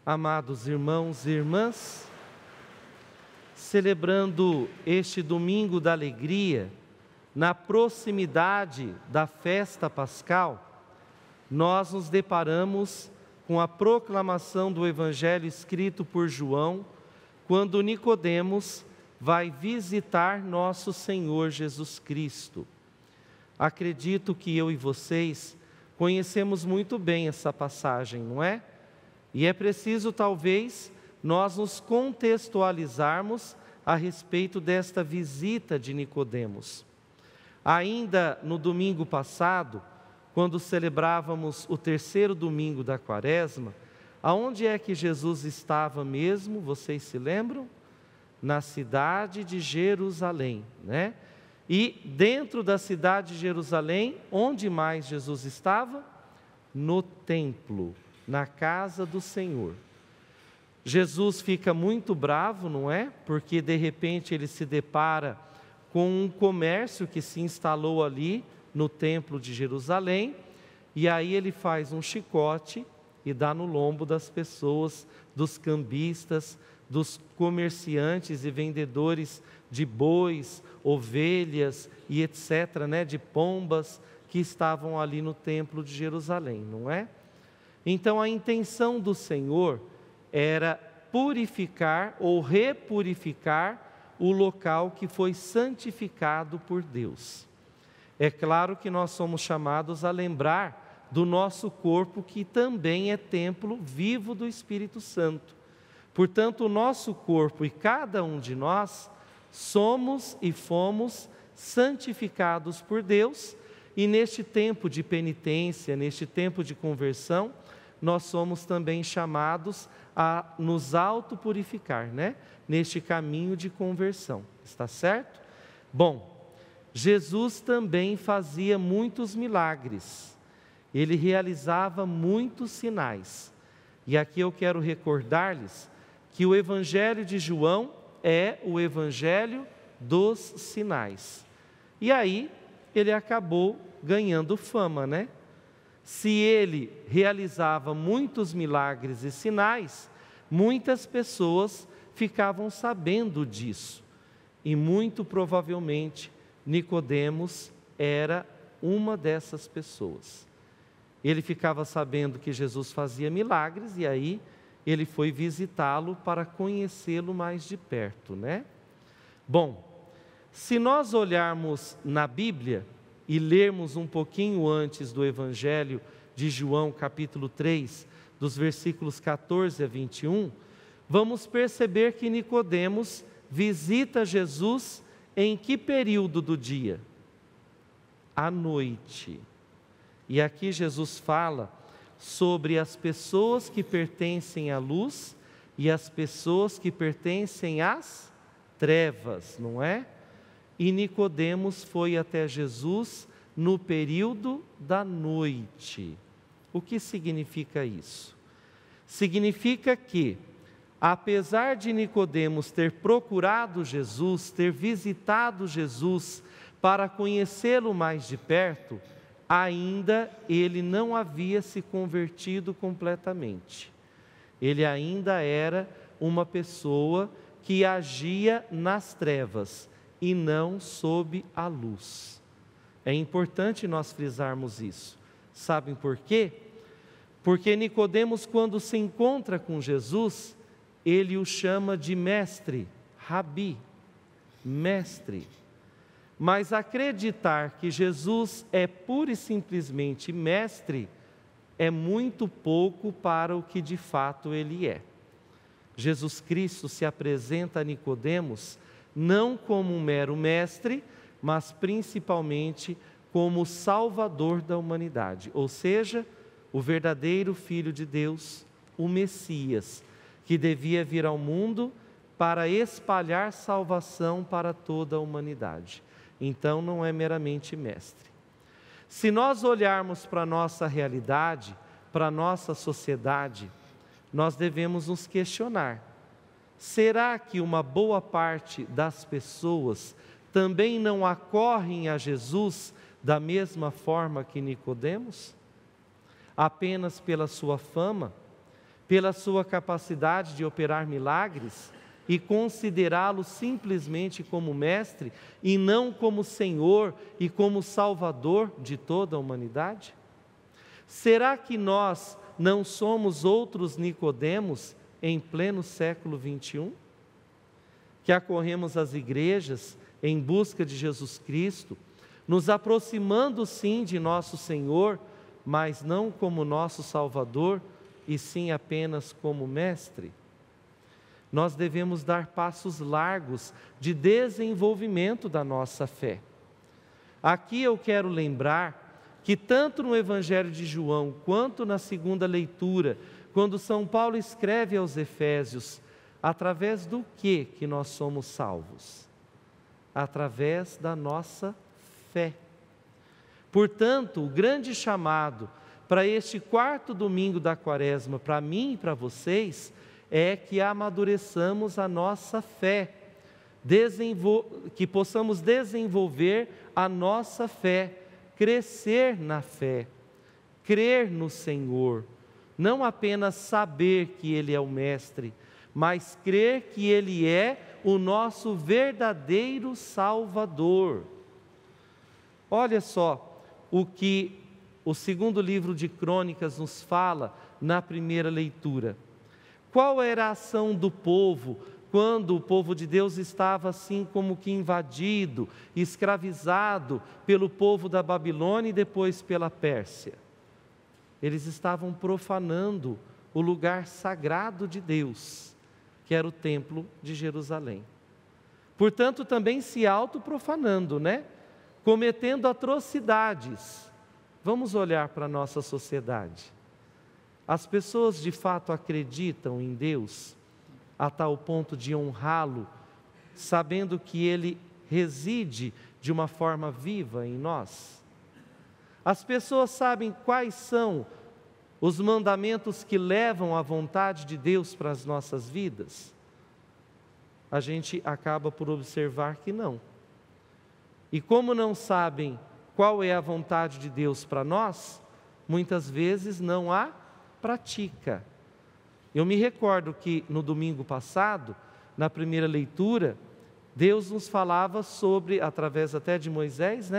Amados irmãos e irmãs, celebrando este domingo da alegria, na proximidade da festa pascal, nós nos deparamos com a proclamação do Evangelho escrito por João, quando Nicodemos vai visitar nosso Senhor Jesus Cristo. Acredito que eu e vocês conhecemos muito bem essa passagem, não é? E é preciso, talvez, nós nos contextualizarmos a respeito desta visita de Nicodemos. Ainda no domingo passado, quando celebrávamos o terceiro domingo da Quaresma, aonde é que Jesus estava mesmo? Vocês se lembram? Na cidade de Jerusalém, né? E dentro da cidade de Jerusalém, onde mais Jesus estava? No templo, na casa do Senhor. Jesus fica muito bravo, não é? Porque de repente ele se depara com um comércio que se instalou ali no templo de Jerusalém, e aí ele faz um chicote e dá no lombo das pessoas, dos cambistas, dos comerciantes e vendedores de bois, ovelhas e etc., né? De pombas que estavam ali no templo de Jerusalém, não é? Então a intenção do Senhor era purificar ou repurificar o local que foi santificado por Deus. É claro que nós somos chamados a lembrar do nosso corpo, que também é templo vivo do Espírito Santo. Portanto, o nosso corpo e cada um de nós somos e fomos santificados por Deus, e neste tempo de penitência, neste tempo de conversão, nós somos também chamados a nos autopurificar, né? Neste caminho de conversão, está certo? Bom, Jesus também fazia muitos milagres, ele realizava muitos sinais, e aqui eu quero recordar-lhes que o Evangelho de João é o Evangelho dos sinais, e aí ele acabou ganhando fama, né? Se ele realizava muitos milagres e sinais, muitas pessoas ficavam sabendo disso. E muito provavelmente Nicodemos era uma dessas pessoas. Ele ficava sabendo que Jesus fazia milagres e aí ele foi visitá-lo para conhecê-lo mais de perto, né? Bom, se nós olharmos na Bíblia e lermos um pouquinho antes do Evangelho de João, capítulo 3, dos versículos 14 a 21, vamos perceber que Nicodemos visita Jesus em que período do dia? À noite. E aqui Jesus fala sobre as pessoas que pertencem à luz e as pessoas que pertencem às trevas, não é? E Nicodemos foi até Jesus no período da noite. O que significa isso? Significa que, apesar de Nicodemos ter procurado Jesus, ter visitado Jesus para conhecê-lo mais de perto, ainda ele não havia se convertido completamente. Ele ainda era uma pessoa que agia nas trevas e não sob a luz. É importante nós frisarmos isso. Sabem por quê? Porque Nicodemos, quando se encontra com Jesus, ele o chama de mestre, rabi, mestre. Mas acreditar que Jesus é pura e simplesmente mestre é muito pouco para o que de fato ele é. Jesus Cristo se apresenta a Nicodemos não como um mero mestre, mas principalmente como o Salvador da humanidade, ou seja, o verdadeiro Filho de Deus, o Messias, que devia vir ao mundo para espalhar salvação para toda a humanidade. Então não é meramente mestre. Se nós olharmos para a nossa realidade, para a nossa sociedade, nós devemos nos questionar: será que uma boa parte das pessoas também não acorrem a Jesus da mesma forma que Nicodemos? Apenas pela sua fama, pela sua capacidade de operar milagres e considerá-lo simplesmente como mestre e não como Senhor e como Salvador de toda a humanidade? Será que nós não somos outros Nicodemos em pleno século 21? Que acorremos às igrejas em busca de Jesus Cristo, nos aproximando sim de nosso Senhor, mas não como nosso Salvador, e sim apenas como mestre? Nós devemos dar passos largos de desenvolvimento da nossa fé. Aqui eu quero lembrar que tanto no Evangelho de João, quanto na segunda leitura, quando São Paulo escreve aos Efésios, através do que nós somos salvos? Através da nossa fé. Portanto, o grande chamado para este quarto domingo da Quaresma, para mim e para vocês, é que amadureçamos a nossa fé, que possamos desenvolver a nossa fé, crescer na fé, crer no Senhor, não apenas saber que Ele é o Mestre, mas crer que Ele é o nosso verdadeiro Salvador. Olha só o que o segundo livro de Crônicas nos fala na primeira leitura. Qual era a ação do povo quando o povo de Deus estava assim como que invadido, escravizado pelo povo da Babilônia e depois pela Pérsia? Eles estavam profanando o lugar sagrado de Deus, que era o templo de Jerusalém. Portanto, também se autoprofanando, cometendo atrocidades. Vamos olhar para a nossa sociedade. As pessoas de fato acreditam em Deus a tal ponto de honrá-lo, sabendo que Ele reside de uma forma viva em nós? As pessoas sabem quais são os mandamentos que levam à vontade de Deus para as nossas vidas? A gente acaba por observar que não. E como não sabem qual é a vontade de Deus para nós, muitas vezes não há pratica. Eu me recordo que no domingo passado, na primeira leitura, Deus nos falava sobre, através até de Moisés,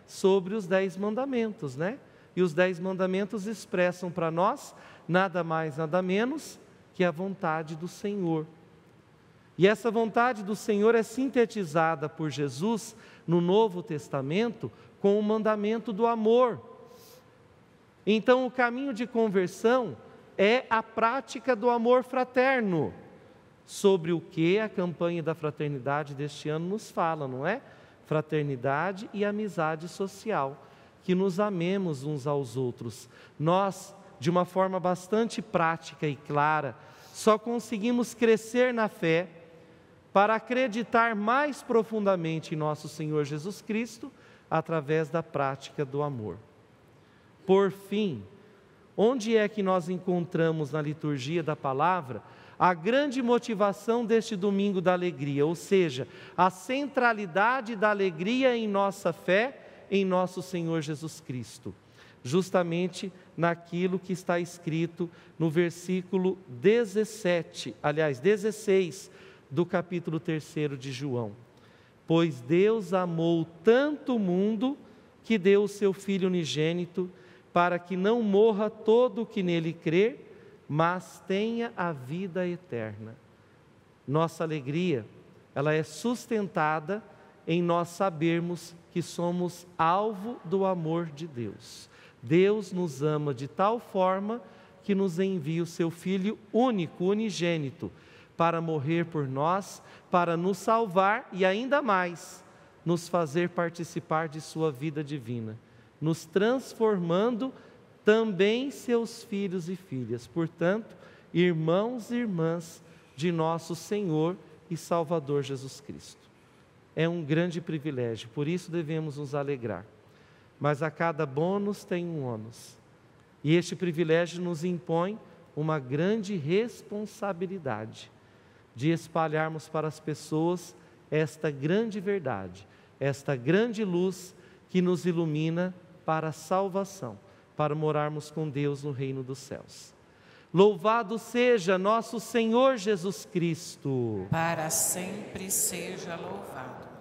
sobre os 10 mandamentos, E os 10 mandamentos expressam para nós nada mais, nada menos que a vontade do Senhor. E essa vontade do Senhor é sintetizada por Jesus no Novo Testamento com o mandamento do amor. Então, o caminho de conversão é a prática do amor fraterno, sobre o que a campanha da fraternidade deste ano nos fala, não é? Fraternidade e amizade social, que nos amemos uns aos outros. Nós, de uma forma bastante prática e clara, só conseguimos crescer na fé para acreditar mais profundamente em nosso Senhor Jesus Cristo através da prática do amor. Por fim, onde é que nós encontramos na liturgia da palavra a grande motivação deste domingo da alegria, ou seja, a centralidade da alegria em nossa fé, em nosso Senhor Jesus Cristo? Justamente naquilo que está escrito no versículo 16 do capítulo 3 de João. Pois Deus amou tanto o mundo que deu o seu Filho unigênito, para que não morra todo o que nele crê, mas tenha a vida eterna. Nossa alegria, ela é sustentada em nós sabermos que somos alvo do amor de Deus. Deus nos ama de tal forma que nos envia o seu Filho único, unigênito, para morrer por nós, para nos salvar e ainda mais, nos fazer participar de sua vida divina, nos transformando também seus filhos e filhas, portanto, irmãos e irmãs de nosso Senhor e Salvador Jesus Cristo. É um grande privilégio, por isso devemos nos alegrar. Mas a cada bônus tem um ônus. E este privilégio nos impõe uma grande responsabilidade de espalharmos para as pessoas esta grande verdade, esta grande luz que nos ilumina para a salvação, para morarmos com Deus no reino dos céus. Louvado seja nosso Senhor Jesus Cristo. Para sempre seja louvado.